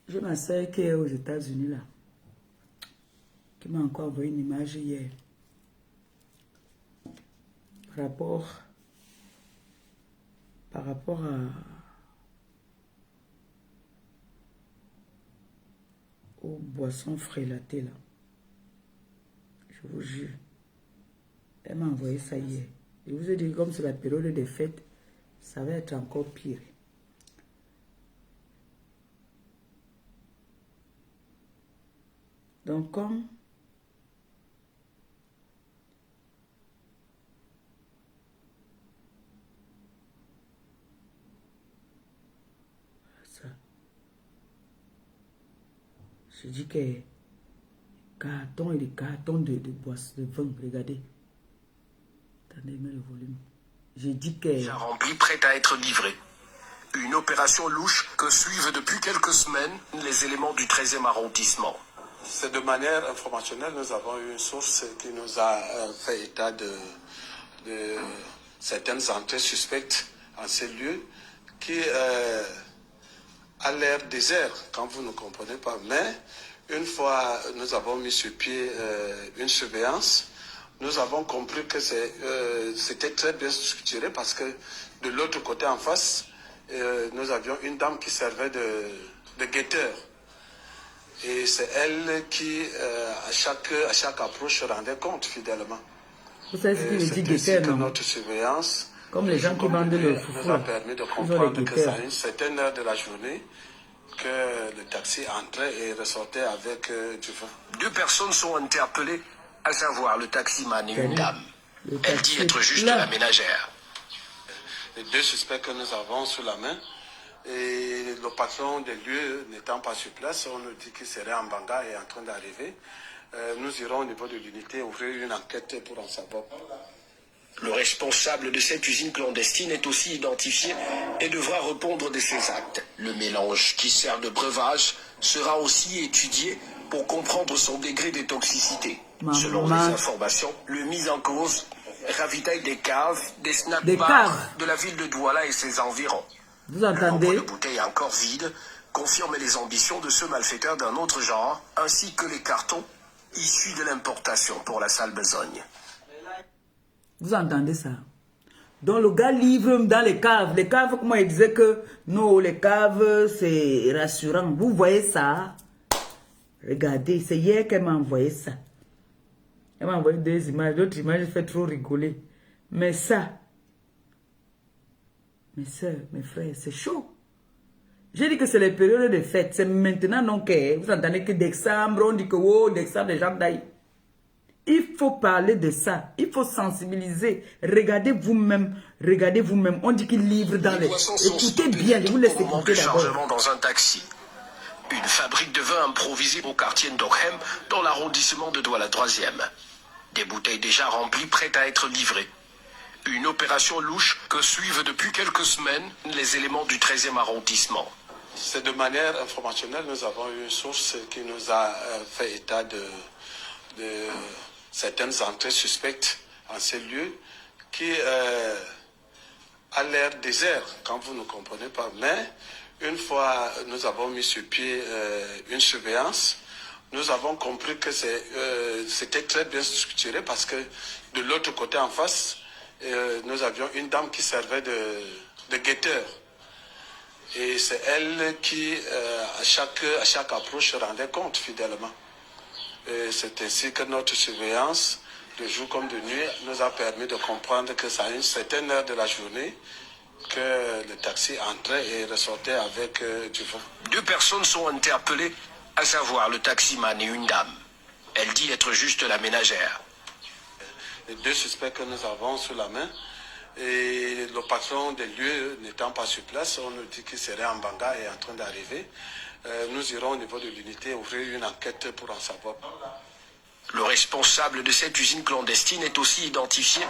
J'ai ma soeur qui est aux États-Unis là, qui m'a encore envoyé une image hier. Par rapport aux boissons frélatées là. Je vous jure. Elle m'a envoyé ça hier. Je vous ai dit, comme c'est la période des fêtes, ça va être encore pire. Donc, comme ça, je dis que carton et des cartons de boissons, de vin, regardez. Attendez, mets le volume. J'ai dit que... Déjà rempli, prête à être livrée. Une opération louche que suivent depuis quelques semaines les éléments du 13e arrondissement. C'est de manière informationnelle, nous avons eu une source qui nous a fait état de certaines entrées suspectes en ces lieux qui a l'air désert, quand vous ne comprenez pas. Mais une fois nous avons mis sur pied une surveillance, nous avons compris que c'était très bien structuré parce que de l'autre côté en face, nous avions une dame qui servait de guetteur. Et c'est elle qui, à chaque approche, se rendait compte fidèlement. Vous savez ce qu'il veut dire guetteur, non? Notre surveillance, comme les gens qui vendent le foufou, nous a permis de comprendre que c'est à une certaine heure de la journée que le taxi entrait et ressortait avec du vin. 2 personnes sont interpellées, à savoir le taximan et une dame. Elle dit être juste la ménagère. Les 2 suspects que nous avons sous la main, et le patron des lieux n'étant pas sur place, on nous dit qu'il serait en Banga et en train d'arriver. Nous irons au niveau de l'unité ouvrir une enquête pour en savoir. Le responsable de cette usine clandestine est aussi identifié et devra répondre de ses actes. Le mélange qui sert de breuvage sera aussi étudié pour comprendre son degré de toxicité. Selon les informations, le mis en cause ravitaille des caves, des snack bars de la ville de Douala et ses environs. Vous entendez? Le nombre de bouteilles encore vides confirme les ambitions de ce malfaiteur d'un autre genre, ainsi que les cartons issus de l'importation pour la sale besogne. Vous entendez ça? Donc le gars livre dans les caves. Les caves, comment il disait que non, les caves, c'est rassurant. Vous voyez ça? Regardez, c'est hier qu'elle m'a envoyé ça. Elle m'a envoyé 2 images. L'autre image fait trop rigoler. Mais ça, mes soeurs, mes frères, c'est chaud. J'ai dit que c'est les périodes de fête. C'est maintenant non que vous entendez que décembre, on dit que oh, décembre, les gens d'ailleurs. Il faut parler de ça. Il faut sensibiliser. Regardez vous-même. Regardez vous-même. On dit qu'il livre dans les... Écoutez bien, je vous laisse écouter d'abord. Chargement dans un taxi. Une fabrique de vin improvisée au quartier Ndokhem, dans l'arrondissement de Douala 3e. Des bouteilles déjà remplies, prêtes à être livrées. Une opération louche que suivent depuis quelques semaines les éléments du 13e arrondissement. C'est de manière informationnelle, nous avons eu une source qui nous a fait état de certaines entrées suspectes en ces lieux qui a l'air désert, quand vous ne comprenez pas. Mais une fois nous avons mis sur pied une surveillance, nous avons compris que c'était très bien structuré parce que de l'autre côté en face, nous avions une dame qui servait de guetteur. Et c'est elle qui, à chaque approche, se rendait compte fidèlement. Et c'est ainsi que notre surveillance, de jour comme de nuit, nous a permis de comprendre que c'est à une certaine heure de la journée que le taxi entrait et ressortait avec du vin. 2 personnes sont interpellées, à savoir le taximan et une dame. Elle dit être juste la ménagère. Les 2 suspects que nous avons sous la main, et le patron des lieux n'étant pas sur place, on nous dit qu'il serait en Banga et en train d'arriver. Nous irons au niveau de l'unité ouvrir une enquête pour en savoir. Le responsable de cette usine clandestine est aussi identifié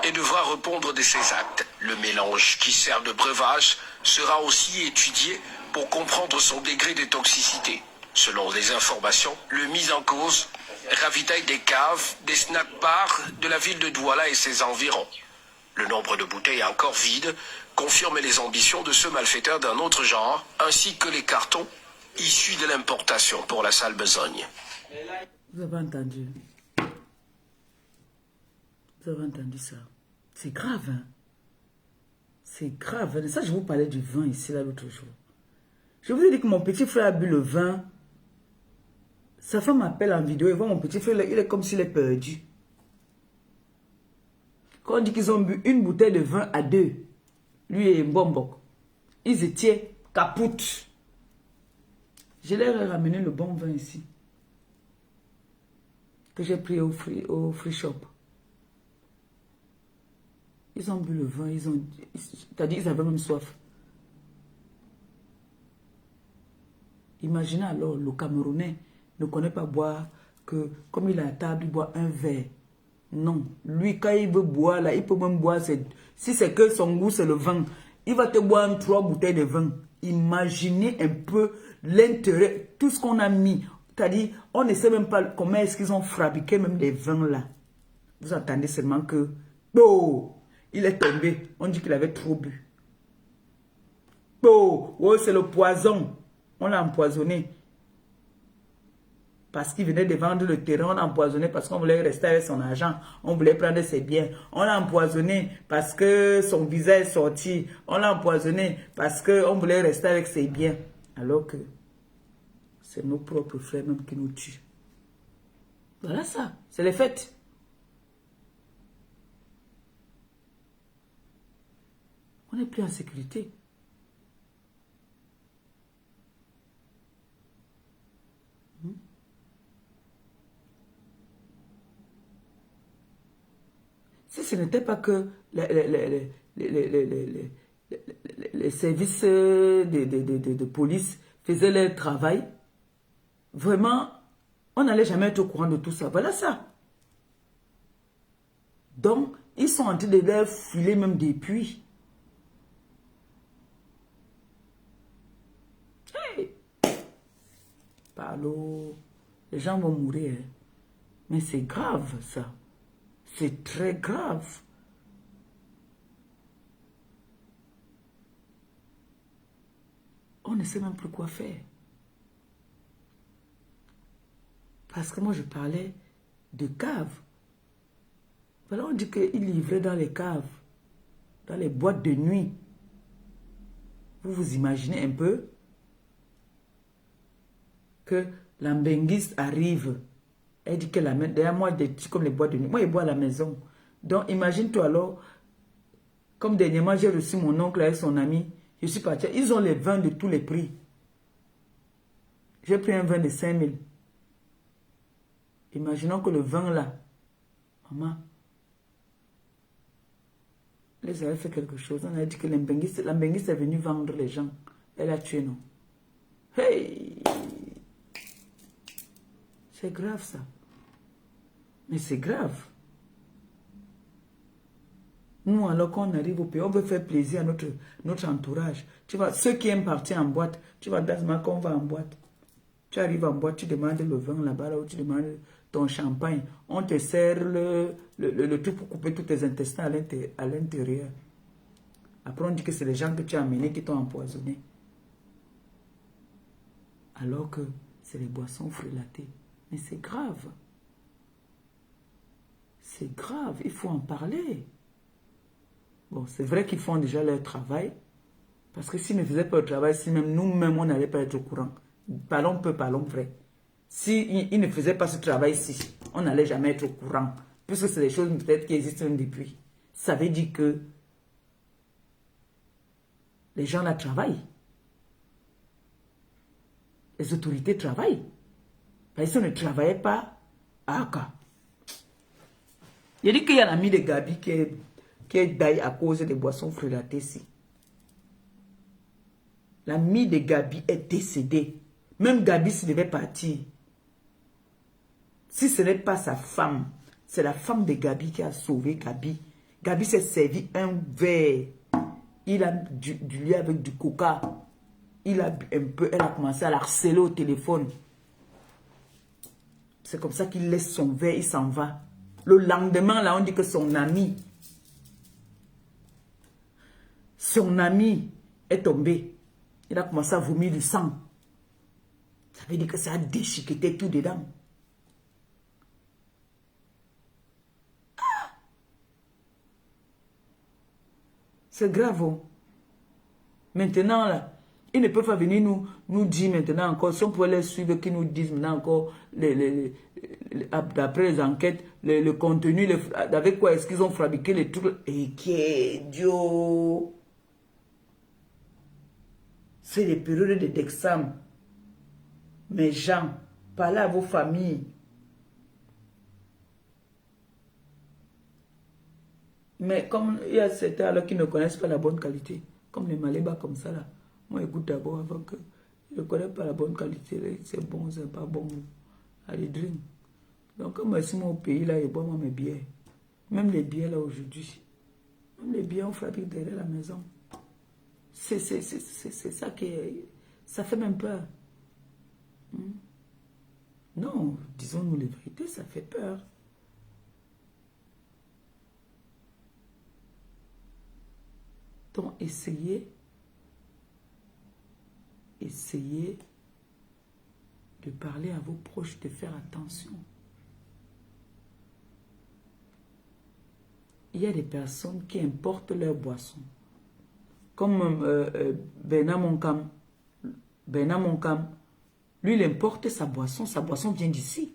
et devra répondre de ses actes. Le mélange qui sert de breuvage sera aussi étudié pour comprendre son degré de toxicité. Selon les informations, le mis en cause ravitaille des caves, des snack bars de la ville de Douala et ses environs. Le nombre de bouteilles encore vides confirme les ambitions de ce malfaiteur d'un autre genre, ainsi que les cartons issu de l'importation pour la sale besogne. Vous avez entendu? Vous avez entendu ça? C'est grave, hein? C'est grave. Ça, je vous parlais du vin ici, là, l'autre jour. Je vous ai dit que mon petit frère a bu le vin. Sa femme m'appelle en vidéo et voit mon petit frère, il est comme s'il est perdu. Quand on dit qu'ils ont bu une bouteille de vin à deux, lui et Mbombok, ils étaient capoutes. Je leur ai ramené le bon vin ici, que j'ai pris au free shop. Ils ont bu le vin, c'est-à-dire ils avaient même soif. Imaginez alors, le Camerounais ne connaît pas boire, que comme il est à table, il boit un verre. Non, lui quand il veut boire, là, il peut même boire, si c'est que son goût c'est le vin, il va te boire 3 bouteilles de vin. Imaginez un peu l'intérêt, tout ce qu'on a mis. C'est-à-dire, on ne sait même pas comment est-ce qu'ils ont fabriqué même les vins là. Vous entendez seulement que, oh, il est tombé. On dit qu'il avait trop bu. Oh, c'est le poison. On l'a empoisonné. Parce qu'il venait de vendre le terrain, on l'a empoisonné parce qu'on voulait rester avec son argent. On voulait prendre ses biens. On l'a empoisonné parce que son visa est sorti. On l'a empoisonné parce qu'on voulait rester avec ses biens. Alors que c'est nos propres frères même qui nous tuent. Voilà ça, c'est les faits. On n'est plus en sécurité. Si ce n'était pas que les services de police faisaient leur travail, vraiment, on n'allait jamais être au courant de tout ça. Voilà ça. Donc, ils sont en train de leur filer même des puits. Hey! Parlo, les gens vont mourir. Hein. Mais c'est grave, ça. C'est très grave. On ne sait même plus quoi faire. Parce que moi, je parlais de caves. Voilà, on dit qu'ils livraient dans les caves, dans les boîtes de nuit. Vous vous imaginez un peu que l'ambinguiste arrive. Elle dit qu'elle amène derrière moi des petits comme les boîtes de nuit. Moi, il boit à la maison. Donc, imagine-toi alors, comme dernièrement, j'ai reçu mon oncle avec son ami. Je suis parti. Ils ont les vins de tous les prix. J'ai pris un vin de 5 000. Imaginons que le vin là, maman, les avait fait quelque chose. On a dit que l'ambinguiste est venu vendre les gens. Elle a tué, non? Hey! C'est grave ça. Mais c'est grave. Nous, alors qu'on arrive au pays, on veut faire plaisir à notre entourage. Tu vois, ceux qui aiment partir en boîte, tu vois, dans qu'on va en boîte. Tu arrives en boîte, tu demandes le vin là-bas, là où tu demandes ton champagne. On te sert le truc pour couper tous tes intestins à l'intérieur. Après, on dit que c'est les gens que tu as amenés qui t'ont empoisonné. Alors que c'est les boissons frulatées. Mais c'est grave. C'est grave, il faut en parler. Bon, c'est vrai qu'ils font déjà leur travail. Parce que s'ils ne faisaient pas le travail, si même nous-mêmes, on n'allait pas être au courant. Parlons peu, parlons vrai. S'ils ne faisaient pas ce travail-ci, on n'allait jamais être au courant. Puisque c'est des choses peut-être qui existent même depuis. Ça veut dire que les gens là travaillent. Les autorités travaillent. Parce qu'ils ne travaillaient pas à Aka. Il dit qu'il y a un ami de Gabi qui est daille à cause des boissons frulatées ici. L'ami de Gabi est décédé. Même Gabi s'il devait partir. Si ce n'est pas sa femme, c'est la femme de Gabi qui a sauvé Gabi. Gabi s'est servi un verre. Il a du lait avec du coca. Il a bu un peu, elle a commencé à la harceler au téléphone. C'est comme ça qu'il laisse son verre, il s'en va. Le lendemain, là, on dit que son ami est tombé. Il a commencé à vomir du sang. veut dire que ça a déchiqueté tout dedans. C'est grave. Oh. Maintenant, là, ils ne peuvent pas venir nous dire maintenant encore, si on pouvait les suivre, qui nous disent maintenant encore, d'après les enquêtes, le contenu, avec quoi est-ce qu'ils ont fabriqué les trucs. Et qui est Dieu. C'est les périodes d'examen. Mes gens, parlez à vos familles. Mais comme il y a certains alors qui ne connaissent pas la bonne qualité, comme les malébas comme ça là, moi écoute d'abord avant que je ne connais pas la bonne qualité, c'est bon, c'est pas bon. Allez, drink. Donc comme je suis mon pays là, je bois moi mes bières. Même les bières là aujourd'hui, même les bières on fabrique derrière la maison. C'est ça qui est, ça fait même peur. Non, disons-nous les vérités, ça fait peur. Donc, essayez de parler à vos proches, de faire attention. Il y a des personnes qui importent leurs boissons. Comme Bernard Moncam. Bernard Moncam, lui, il importe sa boisson vient d'ici.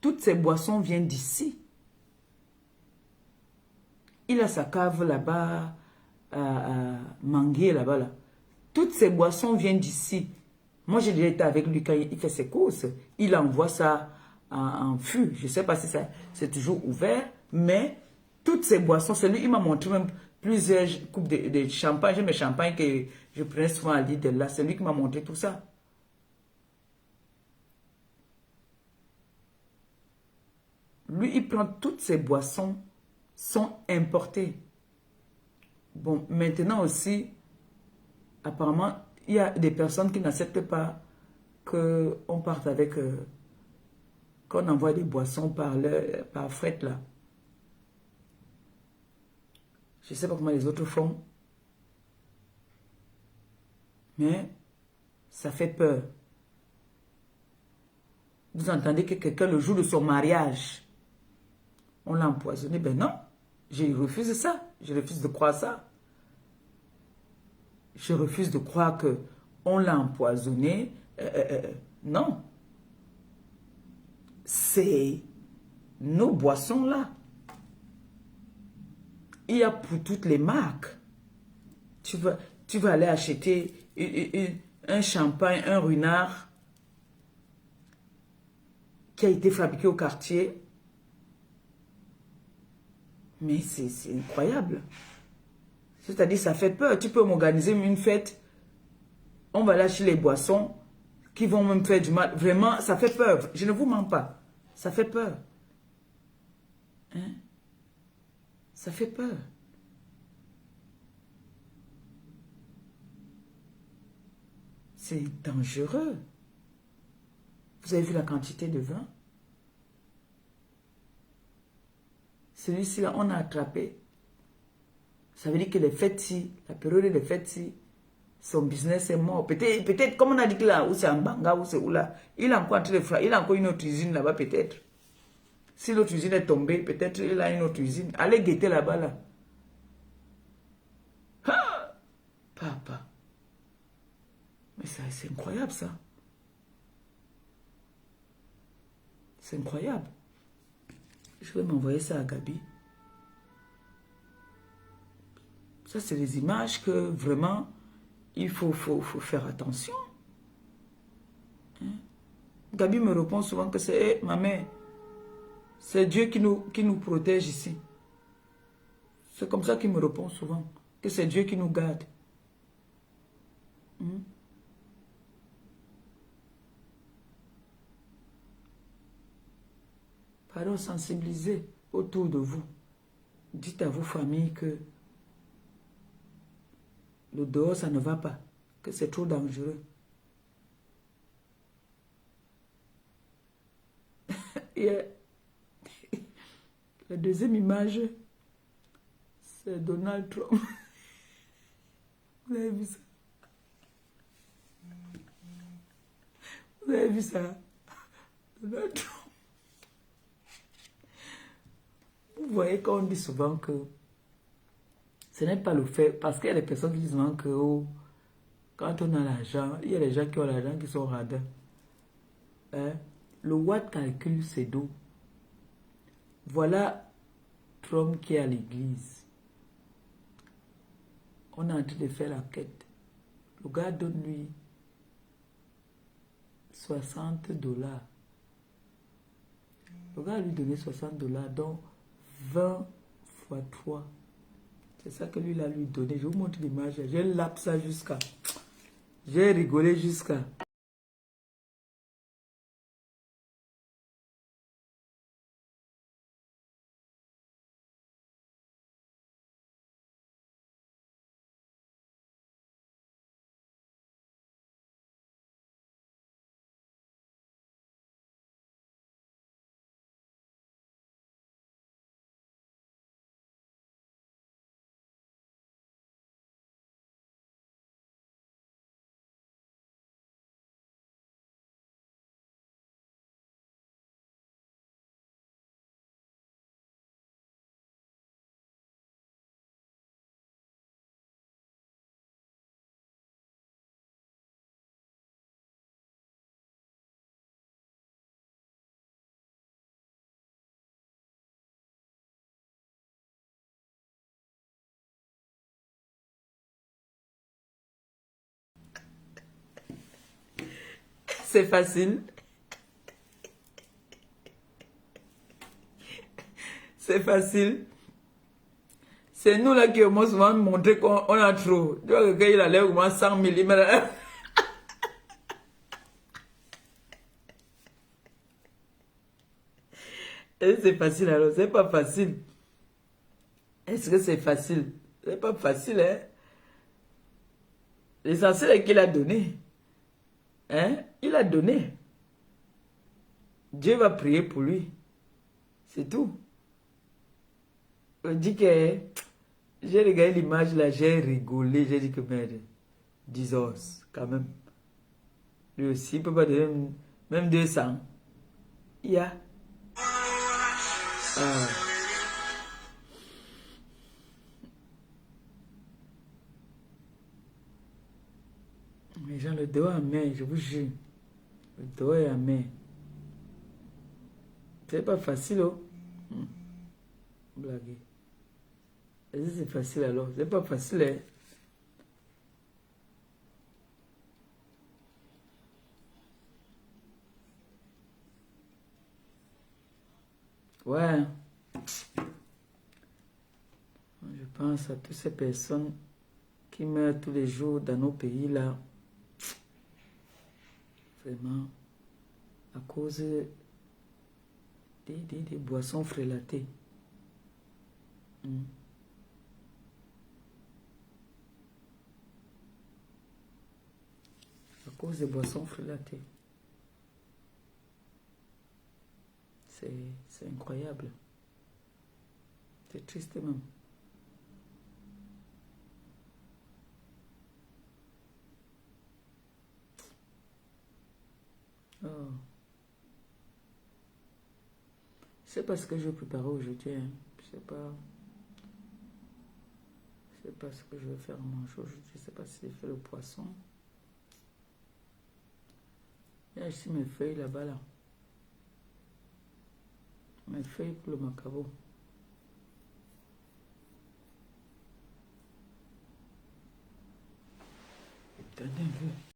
Toutes ces boissons viennent d'ici. Il a sa cave là-bas, à Manguier là-bas. Là. Toutes ces boissons viennent d'ici. Moi, j'ai déjà été avec lui quand il fait ses courses. Il envoie ça en fût. Je ne sais pas si c'est toujours ouvert, mais toutes ces boissons, c'est lui, il m'a montré même plusieurs coupes de champagne. J'ai mes champagnes que je prenais souvent à l'île de là. C'est lui qui m'a montré tout ça. Lui, il prend toutes ces boissons sont importés. Bon, maintenant aussi, apparemment, il y a des personnes qui n'acceptent pas qu'on parte avec, qu'on envoie des boissons par fret là. Je ne sais pas comment les autres font, mais ça fait peur. Vous entendez que quelqu'un, le jour de son mariage, on l'a empoisonné. Ben non. Je refuse ça. Je refuse de croire ça. Je refuse de croire qu'on l'a empoisonné. Non. C'est nos boissons là. Il y a pour toutes les marques. Tu vas aller acheter un champagne, un Ruinart qui a été fabriqué au quartier. Mais c'est incroyable. C'est-à-dire, ça fait peur. Tu peux m'organiser une fête. On va lâcher les boissons qui vont me faire du mal. Vraiment, ça fait peur. Je ne vous mens pas. Ça fait peur. Hein? Ça fait peur. C'est dangereux. Vous avez vu la quantité de vin? Celui-ci, là, on a attrapé. Ça veut dire que les fêtes-ci, la période des fêtes-ci, son business est mort. Peut-être, comme on a dit là, ou c'est en Banga, ou c'est où là, il a encore il a encore une autre usine là-bas, peut-être. Si l'autre usine est tombée, peut-être il a une autre usine. Allez guetter là-bas, là. Ah! Papa. Mais c'est incroyable, ça. C'est incroyable. Je vais m'envoyer ça à Gabi. Ça, c'est des images que vraiment, il faut faire attention. Hein? Gabi me répond souvent que c'est ma mère. C'est Dieu qui nous protège ici. C'est comme ça qu'il me répond souvent. Que c'est Dieu qui nous garde. Hein? Parlez, sensibiliser autour de vous. Dites à vos familles que le dehors, ça ne va pas. Que c'est trop dangereux. Et la deuxième image, c'est Donald Trump. Vous avez vu ça? Vous avez vu ça? Donald Trump. Vous voyez qu'on dit souvent que ce n'est pas le fait, parce qu'il y a des personnes qui disent souvent que oh, quand on a l'argent, il y a des gens qui ont l'argent qui sont radins. Hein? Le Watt calcule ses dos. Voilà Trump qui est à l'église. On est en train de faire la quête. Le gars donne lui $60. Le gars a lui donné $60, donc 20 fois 3. C'est ça que lui, il a lui donné. Je vous montre l'image. J'ai lapé ça jusqu'à... J'ai rigolé jusqu'à... C'est facile. C'est facile. C'est nous là qui avons souvent montré qu'on a trop. Tu vois que il allait au moins 100 mm. Et c'est facile alors, c'est pas facile. Est-ce que c'est facile? C'est pas facile, hein? L'essentiel est qu'il a donné. Hein? Il a donné. Dieu va prier pour lui. C'est tout. On dit que j'ai regardé l'image là, j'ai rigolé, j'ai dit que merde, 10 os, quand même. Lui aussi, il peut pas donner même 200. Il y a. Ah. Les gens, le dos à main, je vous jure. Le dos est à main. C'est pas facile, oh. Blague. C'est facile alors. C'est pas facile, hein. Ouais. Je pense à toutes ces personnes qui meurent tous les jours dans nos pays là. Vraiment. À cause des boissons frélatées. À cause des boissons frélatées. C'est incroyable. C'est triste même. Oh. C'est pas ce que je vais préparer aujourd'hui. Hein. Je sais pas. Je sais pas ce que je vais faire à manger aujourd'hui. Je sais pas si j'ai fait le poisson. Il y a ici mes feuilles là-bas là. Mes feuilles pour le macabo. Attendez un peu.